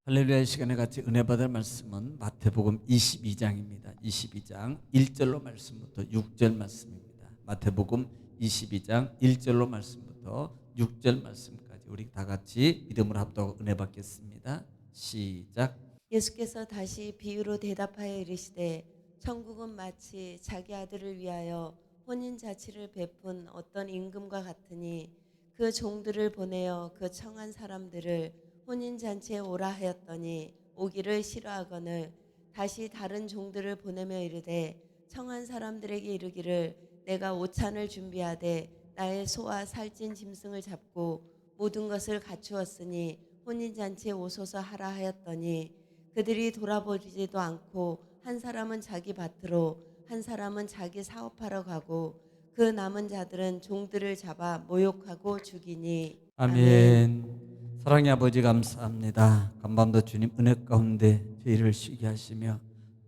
할렐루야. 시간에 같이 은혜 받을 말씀은 마태복음 22장입니다. 22장 1절로 말씀부터 6절 말씀입니다. 마태복음 22장 1절로 말씀부터 6절 말씀까지 우리 다 같이 믿음으로 합독하고 은혜 받겠습니다. 시작. 예수께서 다시 비유로 대답하여 이르시되 천국은 마치 자기 아들을 위하여 혼인잔치를 베푼 어떤 임금과 같으니 그 종들을 보내어 그 청한 사람들을 혼인잔치에 오라 하였더니 오기를 싫어하거늘 다시 다른 종들을 보내며 이르되 청한 사람들에게 이르기를 내가 오찬을 준비하되 나의 소와 살찐 짐승을 잡고 모든 것을 갖추었으니 혼인잔치에 오소서 하라 하였더니 그들이 돌아보지도 않고 한 사람은 자기 밭으로 한 사람은 자기 사업하러 가고 그 남은 자들은 종들을 잡아 모욕하고 죽이니. 아멘. 아멘. 사랑의 아버지 감사합니다. 간밤도 주님 은혜 가운데 저희를 쉬게 하시며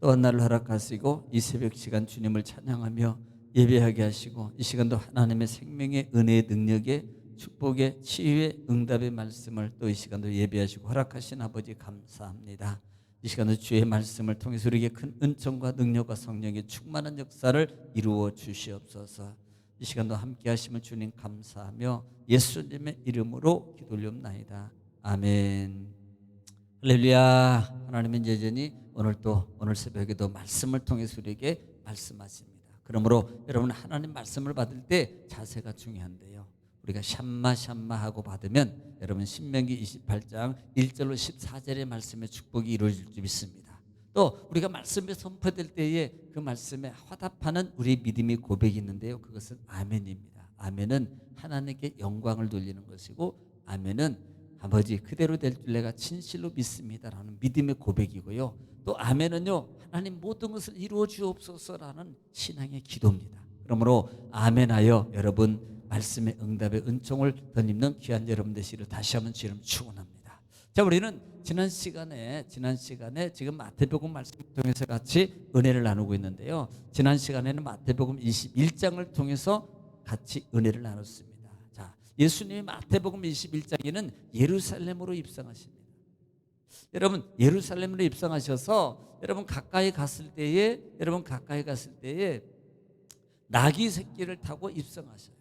또 한 날을 허락하시고 이 새벽 시간 주님을 찬양하며 예배하게 하시고 이 시간도 하나님의 생명의 은혜의 능력의 축복의 치유의 응답의 말씀을 또 이 시간도 예배하시고 허락하신 아버지 감사합니다. 이 시간도 주의 말씀을 통해서 우리에게 큰 은총과 능력과 성령의 충만한 역사를 이루어 주시옵소서. 이 시간도 함께 하시면 주님 감사하며 예수님의 이름으로 기도 올리옵나이다. 아멘. 할렐루야. 하나님은 여전히 오늘 새벽에도 말씀을 통해서 우리에게 말씀하십니다. 그러므로 여러분 하나님 말씀을 받을 때 자세가 중요한데요. 우리가 샴마 하고 받으면 여러분 신명기 28장 1절로 14절의 말씀의 축복이 이루어질 줄 믿습니다. 또 우리가 말씀에 선포될 때에 그 말씀에 화답하는 우리 믿음의 고백이 있는데요. 그것은 아멘입니다. 아멘은 하나님께 영광을 돌리는 것이고 아멘은 아버지 그대로 될 줄 내가 진실로 믿습니다라는 믿음의 고백이고요. 또 아멘은요 하나님 모든 것을 이루어 주옵소서라는 신앙의 기도입니다. 그러므로 아멘하여 여러분 말씀의 응답의 은총을 덧입는 귀한 여러분 되시기를 다시 한번 주님 축원합니다. 자, 우리는 지난 시간에 지금 마태복음 말씀을 통해서 같이 은혜를 나누고 있는데요. 지난 시간에는 마태복음 21장을 통해서 같이 은혜를 나눴습니다. 자, 예수님이 마태복음 21장에는 예루살렘으로 입성하십니다. 여러분 예루살렘으로 입성하셔서 여러분 가까이 갔을 때에 나귀 새끼를 타고 입성하셔요.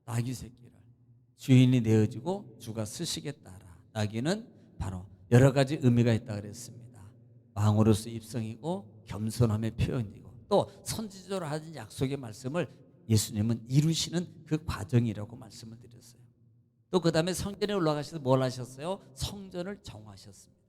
나귀 새끼를 주인이 내어주고 주가 쓰시겠다라. 나귀는 바로 여러 가지 의미가 있다 그랬습니다. 왕으로서 입성이고 겸손함의 표현이고 또 선지자로 하신 약속의 말씀을 예수님은 이루시는 그 과정이라고 말씀을 드렸어요. 또 그 다음에 성전에 올라가셔서 뭘 하셨어요? 성전을 정화하셨습니다.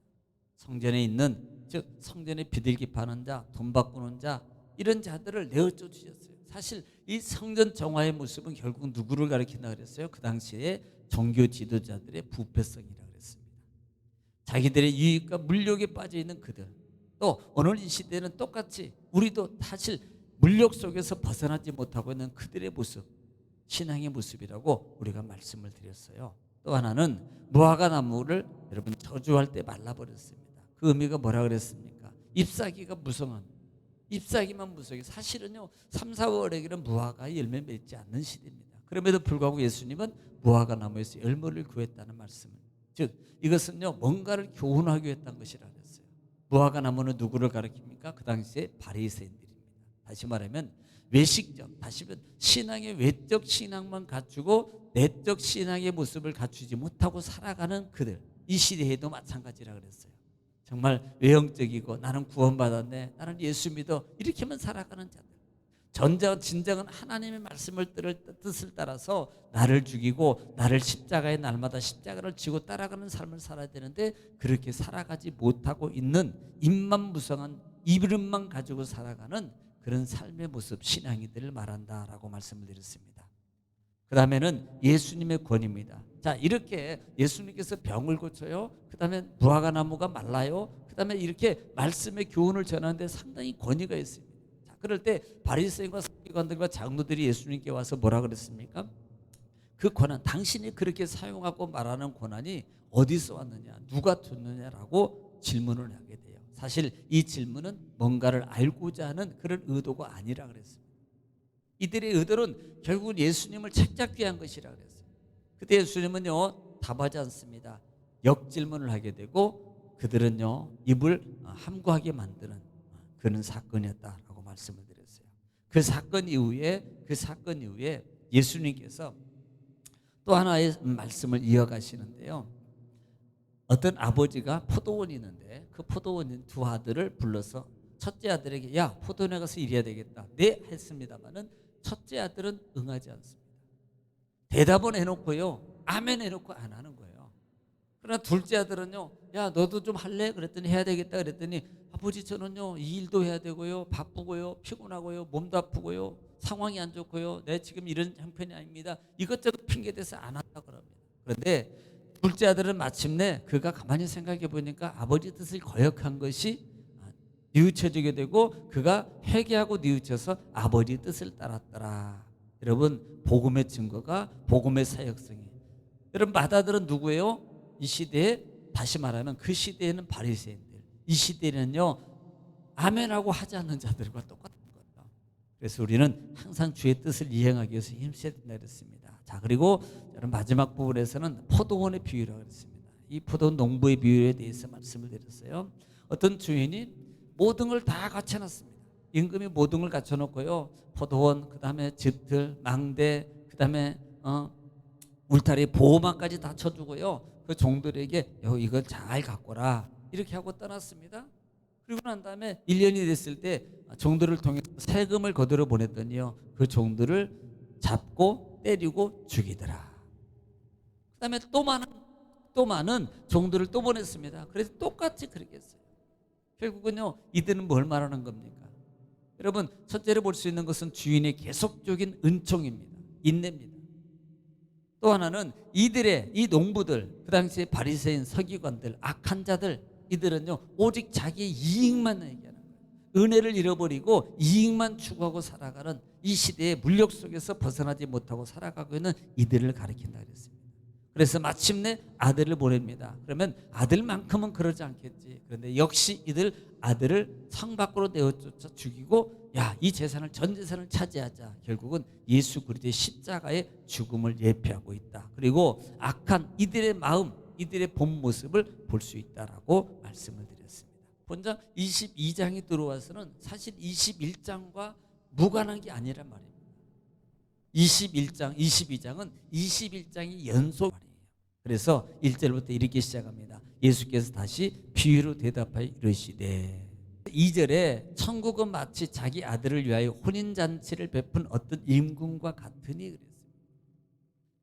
성전에 있는 즉 성전에 비둘기 파는 자, 돈 바꾸는 자 이런 자들을 내어줘 주셨어요. 사실 이 성전 정화의 모습은 결국 누구를 가리킨다 그랬어요? 그 당시에 종교 지도자들의 부패성이라 그랬습니다. 자기들의 유익과 물욕에 빠져 있는 그들. 또 오늘 이 시대는 똑같이 우리도 사실 물욕 속에서 벗어나지 못하고 있는 그들의 모습, 신앙의 모습이라고 우리가 말씀을 드렸어요. 또 하나는 무화과 나무를 여러분 저주할 때 말라버렸습니다. 그 의미가 뭐라 그랬습니까? 잎사귀가 무성한, 잎사귀만 무성해. 사실은요 3, 4월에는 무화과 열매 맺지 않는 시대입니다. 그럼에도 불구하고 예수님은 무화과 나무에서 열매를 구했다는 말씀을, 즉 이것은요 뭔가를 교훈하기 위해 했던 것이라 그랬어요. 무화과 나무는 누구를 가리킵니까? 그 당시에 바리새인들입니다. 다시 말하면 외식적, 다시 말하면 신앙의 외적 신앙만 갖추고 내적 신앙의 모습을 갖추지 못하고 살아가는 그들, 이 시대에도 마찬가지라 그랬어요. 정말 외형적이고 나는 구원받았네, 나는 예수 믿어, 이렇게만 살아가는 자들. 진정은 하나님의 말씀을 뜻을 따라서 나를 죽이고 나를 십자가에 날마다 십자가를 지고 따라가는 삶을 살아야 되는데 그렇게 살아가지 못하고 있는 입만 무성한 이름만 가지고 살아가는 그런 삶의 모습, 신앙이들을 말한다라고 말씀을 드렸습니다. 그 다음에는 예수님의 권위입니다. 자, 이렇게 예수님께서 병을 고쳐요. 그 다음에 무화과 나무가 말라요. 그 다음에 이렇게 말씀의 교훈을 전하는데 상당히 권위가 있습니다. 자, 그럴 때 바리새인과 서기관들과 장로들이 예수님께 와서 뭐라 그랬습니까? 그 권한, 당신이 그렇게 사용하고 말하는 권한이 어디서 왔느냐, 누가 줬느냐라고 질문을 하게 돼요. 사실 이 질문은 뭔가를 알고자 하는 그런 의도가 아니라 그랬습니다. 이들의 의도는 결국은 예수님을 책잡기 위한 것이라 그랬어요. 그때 예수님은요 답하지 않습니다. 역질문을 하게 되고 그들은요 입을 함구하게 만드는 그런 사건이었다라고 말씀을 드렸어요. 그 사건 이후에 예수님께서 또 하나의 말씀을 이어가시는데요. 어떤 아버지가 포도원이 있는데 그 포도원인 두 아들을 불러서 첫째 아들에게 야 포도원에 가서 일해야 되겠다. 네 했습니다마는 첫째 아들은 응하지 않습니다. 대답은 해놓고요 아멘 해놓고 안 하는 거예요. 그러나 둘째 아들은요 야 너도 좀 할래? 그랬더니 해야 되겠다 그랬더니 아버지 저는요 이 일도 해야 되고요 바쁘고요 피곤하고요 몸도 아프고요 상황이 안 좋고요 내 지금 이런 형편이 아닙니다. 이것저것 핑계대서 안 한다 그럽니다. 그런데 둘째 아들은 마침내 그가 가만히 생각해 보니까 아버지 뜻을 거역한 것이 뉘우쳐지게 되고 그가 회개하고 뉘우쳐서 아버지 뜻을 따랐더라. 여러분 복음의 증거가 복음의 사역성이 여러분 맏아들은 누구예요? 이 시대에 다시 말하면 그 시대에는 바리새인들 이 시대는요 아멘하고 하지 않는 자들과 똑같은 거예요. 그래서 우리는 항상 주의 뜻을 이행하기 위해서 힘써야 된다 그랬습니다. 자 그리고 여러분 마지막 부분에서는 포도원의 비유라고 했습니다. 이 포도원 농부의 비유에 대해서 말씀을 드렸어요. 어떤 주인이 모든 걸 다 갖춰놨습니다. 임금이 모든 걸 갖춰놓고요 포도원 그 다음에 집들 망대 그 다음에 울타리 보호막까지 다 쳐주고요 그 종들에게 이걸 잘 갖고라 이렇게 하고 떠났습니다. 그리고 난 다음에 1년이 됐을 때 종들을 통해 세금을 거두러 보냈더니요 그 종들을 잡고 때리고 죽이더라. 그 다음에 또 많은 종들을 또 보냈습니다. 그래서 똑같이 그렇게 했어요. 결국은요 이들은 뭘 말하는 겁니까? 여러분 첫째로 볼 수 있는 것은 주인의 계속적인 은총입니다. 인내입니다. 또 하나는 이 농부들 그 당시에 바리새인 서기관들 악한 자들 이들은요 오직 자기의 이익만 얘기하는 거예요. 은혜를 잃어버리고 이익만 추구하고 살아가는 이 시대의 물욕 속에서 벗어나지 못하고 살아가고 있는 이들을 가리킨다 그랬습니다. 그래서 마침내 아들을 보냅니다. 그러면 아들만큼은 그러지 않겠지. 그런데 역시 이들 아들을 성 밖으로 내어쫓아 죽이고 이 재산을 전 재산을 차지하자. 결국은 예수 그리스도의 십자가의 죽음을 예표하고 있다. 그리고 악한 이들의 마음, 이들의 본 모습을 볼 수 있다라고 말씀을 드렸습니다. 본장 22장이 들어와서는 사실 21장과 무관한 게 아니란 말입니다. 21장, 22장은 21장이 연속 말이에요. 그래서 1절부터 이렇게 시작합니다. 예수께서 다시 비유로 대답하여 이르시되 2절에 천국은 마치 자기 아들을 위하여 혼인잔치를 베푼 어떤 임금과 같으니 그랬어요.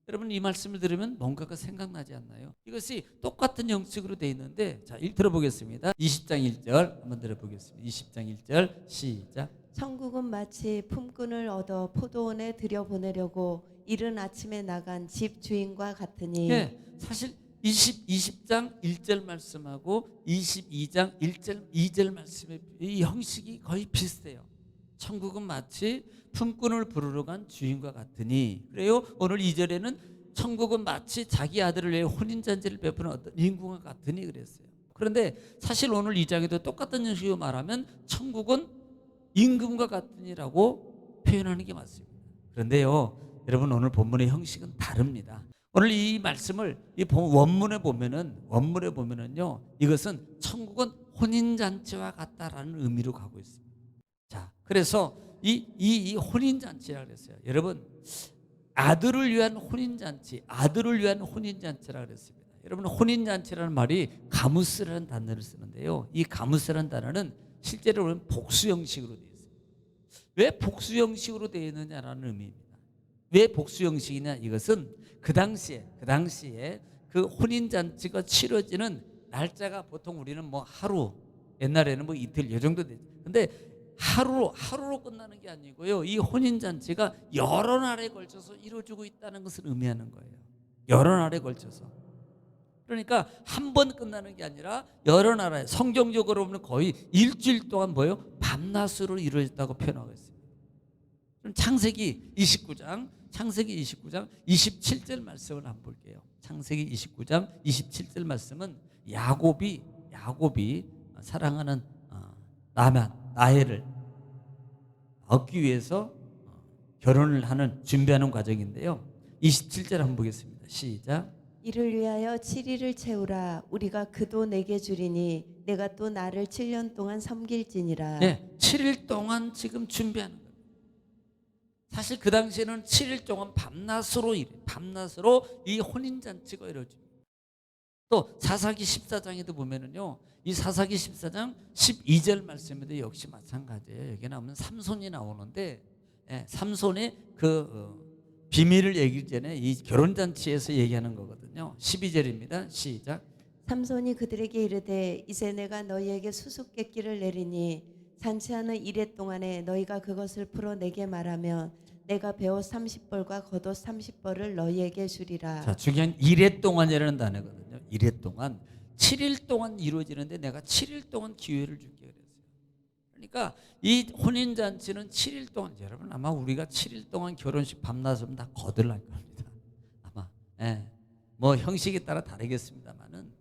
여러분 이 말씀을 들으면 뭔가가 생각나지 않나요? 이것이 똑같은 형식으로 되어 있는데 자, 들어보겠습니다. 20장 1절 한번 들어보겠습니다. 20장 1절 시작. 천국은 마치 품꾼을 얻어 포도원에 들여보내려고 이른 아침에 나간 집 주인과 같으니 사실 20장 1절 말씀하고 22장 1절 2절 말씀의 이 형식이 거의 비슷해요. 천국은 마치 품꾼을 부르러 간 주인과 같으니 그래요. 오늘 2절에는 천국은 마치 자기 아들을 위해 혼인잔치를 베푸는 어떤 임금과 같으니 그랬어요. 그런데 사실 오늘 2장에도 똑같은 형식으로 말하면 천국은 임금과 같으니라고 표현하는 게 맞습니다. 그런데요 여러분 오늘 본문의 형식은 다릅니다. 오늘 이 말씀을 이 원문에 보면은요 이것은 천국은 혼인잔치와 같다라는 의미로 가고 있습니다. 자 그래서 이 혼인잔치라 그랬어요. 여러분 아들을 위한 혼인잔치라 그랬습니다. 여러분 혼인잔치라는 말이 가무스라는 단어를 쓰는데요. 이 가무스라는 단어는 실제로 복수 형식으로 되어 있어요. 왜 복수 형식으로 되어 있느냐라는 의미입니다. 왜 복수 형식이냐? 이것은 그 당시에 그 혼인잔치가 치러지는 날짜가 보통 우리는 뭐 하루, 옛날에는 뭐 이틀 이 정도 되죠. 근데 하루로 끝나는 게 아니고요. 이 혼인잔치가 여러 날에 걸쳐서 이루어지고 있다는 것을 의미하는 거예요. 여러 날에 걸쳐서. 그러니까 한 번 끝나는 게 아니라 여러 나라에 성경적으로 보면 거의 일주일 동안 밤낮으로 이루어졌다고 표현하고 있습니다. 그럼 창세기 29장 27절 말씀을 한번 볼게요. 창세기 29장 27절 말씀은 야곱이 사랑하는 라헬을 얻기 위해서 결혼을 준비하는 과정인데요. 27절 한번 보겠습니다. 시작. 이를 위하여 7일을 채우라. 우리가 그도 내게 주리니 내가 또 나를 7년 동안 섬길지니라. 네, 7일 동안 지금 준비하는 거예요. 사실 그 당시에는 7일 동안 밤낮으로 이 혼인잔치가 이루어집니다. 또 사사기 14장에도 보면은요, 이 사사기 14장 12절 말씀에도 역시 마찬가지예요. 여기 나오면 삼손이 나오는데, 삼손의 비밀을 얘기 전에 이 결혼잔치에서 얘기하는 거거든요. 12절입니다. 시작. 삼손이 그들에게 이르되 이제 내가 너희에게 수수께끼를 내리니 잔치하는 이래 동안에 너희가 그것을 풀어 내게 말하면 내가 베옷 30벌과 겉옷 30벌을 너희에게 주리라. 자, 중요한 이래 동안이라는 단어거든요. 이래 동안 7일 동안 이루어지는데 내가 7일 동안 기회를 줄게 그랬어요. 그러니까 이 혼인잔치는 7일 동안, 여러분 아마 우리가 7일 동안 결혼식 밤낮으면 다 거들날 겁니다. 아마 뭐 형식에 따라 다르겠습니다만은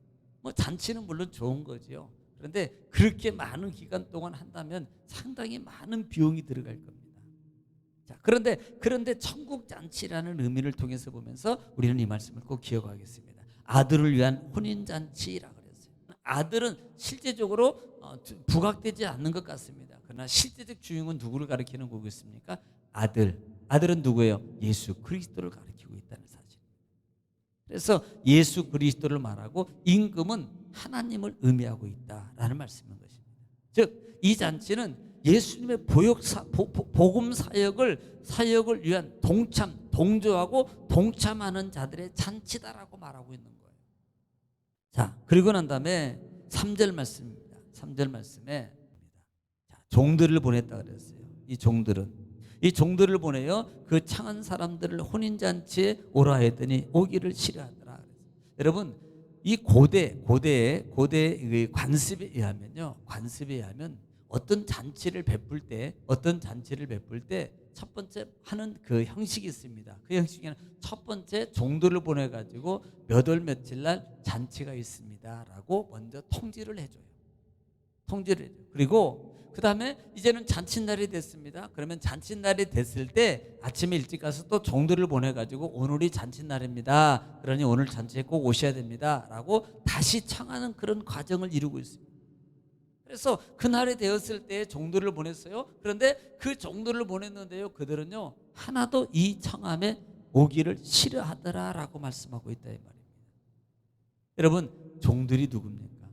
뭐 잔치는 물론 좋은 거지요. 그런데 그렇게 많은 기간 동안 한다면 상당히 많은 비용이 들어갈 겁니다. 자, 그런데 천국 잔치라는 의미를 통해서 보면서 우리는 이 말씀을 꼭 기억하겠습니다. 아들을 위한 혼인 잔치라고 그랬어요. 아들은 실제적으로 부각되지 않는 것 같습니다. 그러나 실제적 주인공은 누구를 가리키는 거겠습니까? 아들은 누구예요? 예수 그리스도를 가리키고 있다는 사실. 그래서 예수 그리스도를 말하고 임금은 하나님을 의미하고 있다라는 말씀인 것입니다. 즉 이 잔치는 예수님의 복음 사역을 위한 동조하고 동참하는 자들의 잔치다라고 말하고 있는 거예요. 자, 그리고 난 다음에 3절 말씀입니다. 3절 말씀에 종들을 보냈다 그랬어요. 이 종들을 보내요. 그 창한 사람들을 혼인잔치에 오라 했더니 오기를 싫어하더라. 여러분, 이 고대의 관습에 의하면 어떤 잔치를 베풀 때 첫 번째 하는 그 형식이 있습니다. 그 형식에는 첫 번째 종들을 보내 가지고 몇 월 며칠 날 잔치가 있습니다라고 먼저 통지를 해줘요. 그리고 그 다음에 이제는 잔칫날이 됐습니다. 그러면 잔칫날이 됐을 때 아침에 일찍 가서 또 종들을 보내 가지고 오늘이 잔칫날입니다. 그러니 오늘 잔치에 꼭 오셔야 됩니다라고 다시 청하는 그런 과정을 이루고 있습니다. 그래서 그날이 되었을 때 종들을 보냈어요. 그런데 그 종들을 보냈는데요, 그들은요 하나도 이 청함에 오기를 싫어하더라라고 말씀하고 있다 이 말입니다. 여러분, 종들이 누굽니까?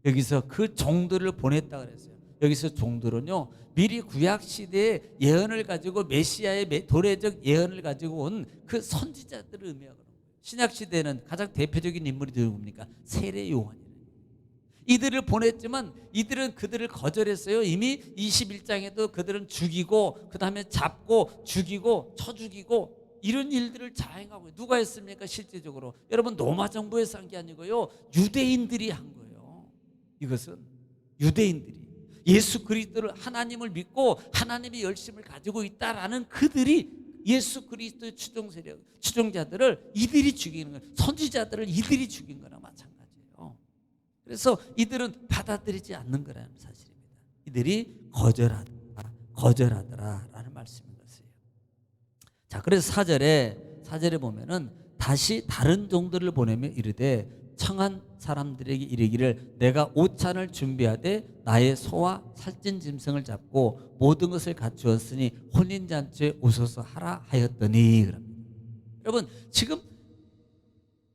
여기서 그 종들을 보냈다 그랬어요. 여기서 종들은요 미리 구약 시대의 예언을 가지고 메시아의 도래적 예언을 가지고 온 그 선지자들을 의미하거든요. 신약 시대는 가장 대표적인 인물이 누굽니까? 세례 요한이에요. 이들을 보냈지만 이들은 그들을 거절했어요. 이미 21장에도 그들은 죽이고 그 다음에 잡고 죽이고 쳐 죽이고 이런 일들을 자행하고 누가 했습니까? 실제적으로 여러분, 로마 정부에서 한 게 아니고요, 유대인들이 한 거예요. 이것은 유대인들이 예수 그리스도를, 하나님을 믿고 하나님의 열심을 가지고 있다라는 그들이 예수 그리스도의 추종자들을 이들이 죽이는 거예요. 선지자들을 이들이 죽인 거나 마찬가지예요. 그래서 이들은 받아들이지 않는 거라는 사실입니다. 이들이 거절하더라라는 말씀인 것이에요. 자, 그래서 4절에 보면은 다시 다른 종들을 보내며 이르되 청한 사람들에게 이르기를 내가 오찬을 준비하되 나의 소와 살찐 짐승을 잡고 모든 것을 갖추었으니 혼인잔치에 오소서 하라 하였더니. 여러분, 지금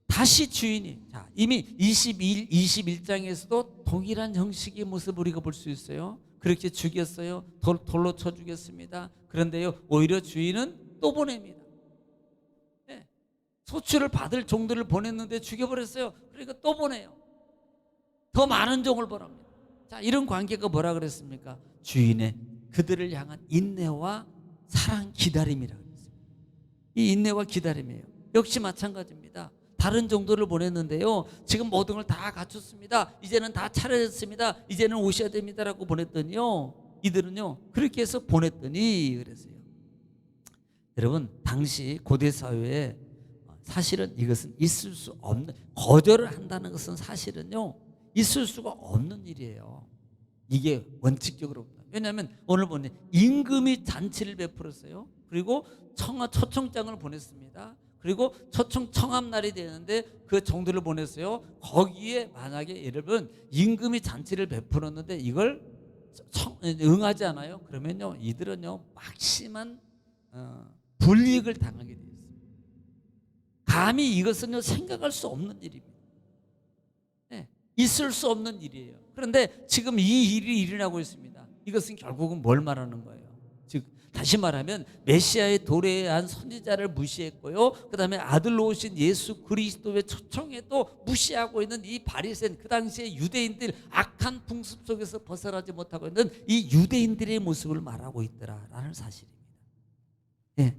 다시 주인이, 자, 이미 21장에서도 동일한 형식의 모습을 우리가 볼 수 있어요. 그렇게 죽였어요. 돌로 쳐 죽였습니다. 그런데요, 오히려 주인은 또 보냅니다. 네. 소출을 받을 종들을 보냈는데 죽여버렸어요. 그러니까 또 보내요. 더 많은 종을 보냅니다. 자, 이런 관계가 뭐라 그랬습니까? 주인의 그들을 향한 인내와 사랑, 기다림이라 그랬어요. 이 인내와 기다림이에요. 역시 마찬가지입니다. 다른 종들을 보냈는데요, 지금 모든 걸 다 갖췄습니다. 이제는 다 차려졌습니다. 이제는 오셔야 됩니다라고 보냈더니요, 이들은요 그렇게 해서 보냈더니 그랬어요. 여러분, 당시 고대 사회에 사실은 이것은 있을 수 없는, 거절을 한다는 것은 사실은요 있을 수가 없는 일이에요. 이게 원칙적으로. 왜냐하면 오늘 보니 임금이 잔치를 베풀었어요. 그리고 초청장을 보냈습니다. 그리고 초청 청합날이 되는데 그 종들을 보냈어요. 거기에 만약에 여러분 임금이 잔치를 베풀었는데 이걸 응하지 않아요? 그러면요 이들은요 막심한 불이익을 당하게 되어 있습니다. 감히 이것은요 생각할 수 없는 일입니다. 네, 있을 수 없는 일이에요. 그런데 지금 이 일이 일어나고 있습니다. 이것은 결국은 뭘 말하는 거예요? 즉 다시 말하면 메시아의 도래한 선지자를 무시했고요. 그 다음에 아들로 오신 예수 그리스도의 초청에도 무시하고 있는 이 바리새인, 그 당시에 유대인들 악한 풍습 속에서 벗어나지 못하고 있는 이 유대인들의 모습을 말하고 있더라라는 사실입니다. 예.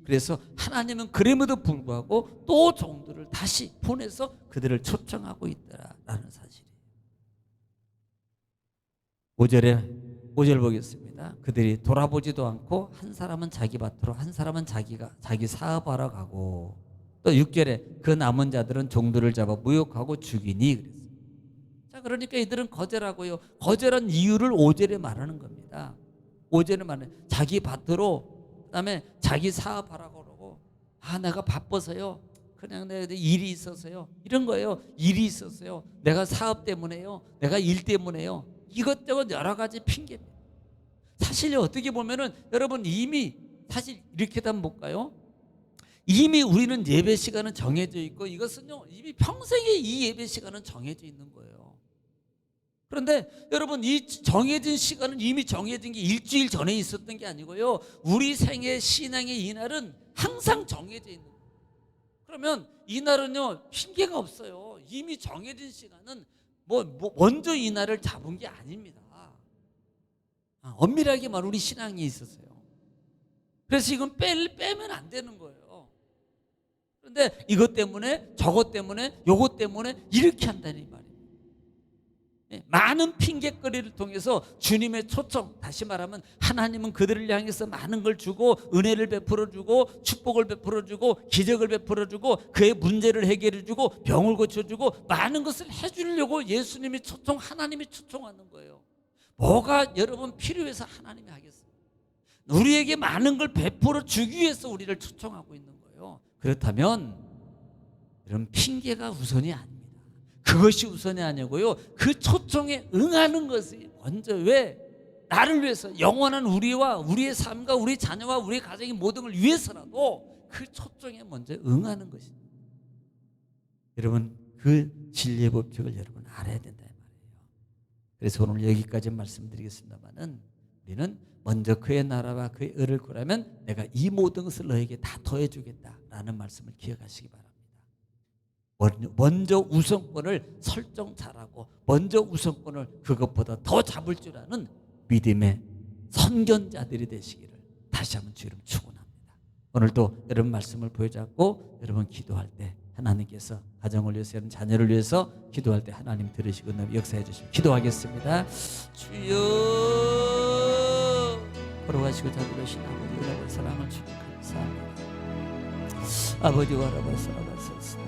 그래서 하나님은 그럼에도 불구하고 또 종들을 다시 보내서 그들을 초청하고 있더라라는 사실이에요. 5절 보겠습니다. 그들이 돌아보지도 않고 한 사람은 자기 밭으로 한 사람은 자기 사업하러 가고, 또 6절에 그 남은 자들은 종들을 잡아 무욕하고 죽이니 그랬어요. 자, 그러니까 이들은 거절하고요. 거절한 이유를 5절에 말하는 겁니다. 5절에 말하는 자기 밭으로, 그다음에 자기 사업하라고 그러고, 내가 바빠서요. 그냥 내가 일이 있어서요. 이런 거예요. 일이 있었어요. 내가 사업 때문에요. 내가 일 때문에요. 이것저것 여러 가지 핑계입니다. 사실 어떻게 보면은 여러분 이미 사실 이렇게도 한번 볼까요? 이미 우리는 예배 시간은 정해져 있고 이것은요 이미 평생에 이 예배 시간은 정해져 있는 거예요. 그런데 여러분 이 정해진 시간은 이미 정해진 게 일주일 전에 있었던 게 아니고요. 우리 생애 신앙의 이날은 항상 정해져 있는 거예요. 그러면 이날은요 핑계가 없어요. 이미 정해진 시간은 먼저 이날을 잡은 게 아닙니다. 엄밀하게 말하면 우리 신앙이 있었어요. 그래서 이건 빼면 안 되는 거예요. 그런데 이것 때문에 저것 때문에 요것 때문에 이렇게 한다는 말이에요. 많은 핑계거리를 통해서 주님의 초청, 다시 말하면 하나님은 그들을 향해서 많은 걸 주고 은혜를 베풀어 주고 축복을 베풀어 주고 기적을 베풀어 주고 그의 문제를 해결해 주고 병을 고쳐 주고 많은 것을 해 주려고 예수님이 하나님이 초청하는 거예요. 뭐가 여러분 필요해서 하나님이 하겠어요? 우리에게 많은 걸 베풀어 주기 위해서 우리를 초청하고 있는 거예요. 그렇다면 이런 핑계가 우선이 아닙니다. 그것이 우선이 아니고요. 그 초청에 응하는 것이 먼저, 왜? 나를 위해서, 영원한 우리와 우리의 삶과 우리 자녀와 우리 가정의 모든 걸 위해서라도 그 초청에 먼저 응하는 것입니다. 여러분 그 진리의 법칙을 여러분 알아야 된다 이 말이에요. 그래서 오늘 여기까지 말씀드리겠습니다만은 우리는 먼저 그의 나라와 그의 의를 구하면 내가 이 모든 것을 너에게 다 더해주겠다라는 말씀을 기억하시기 바랍니다. 먼저 우선권을 설정 잘하고 먼저 우선권을 그것보다 더 잡을 줄 아는 믿음의 선견자들이 되시기를 다시 한번 주 이름 축원합니다. 오늘도 여러분 말씀을 보여잡고 여러분 기도할 때 하나님께서 가정을 위해서, 여러분 자녀를 위해서 기도할 때 하나님 들으시고 역사해 주시면 기도하겠습니다. 주여, 걸어가시고 자비로우신 아버지 은혜와 사랑을 주님 감사합니다. 아버지와 아버지 사랑하소서.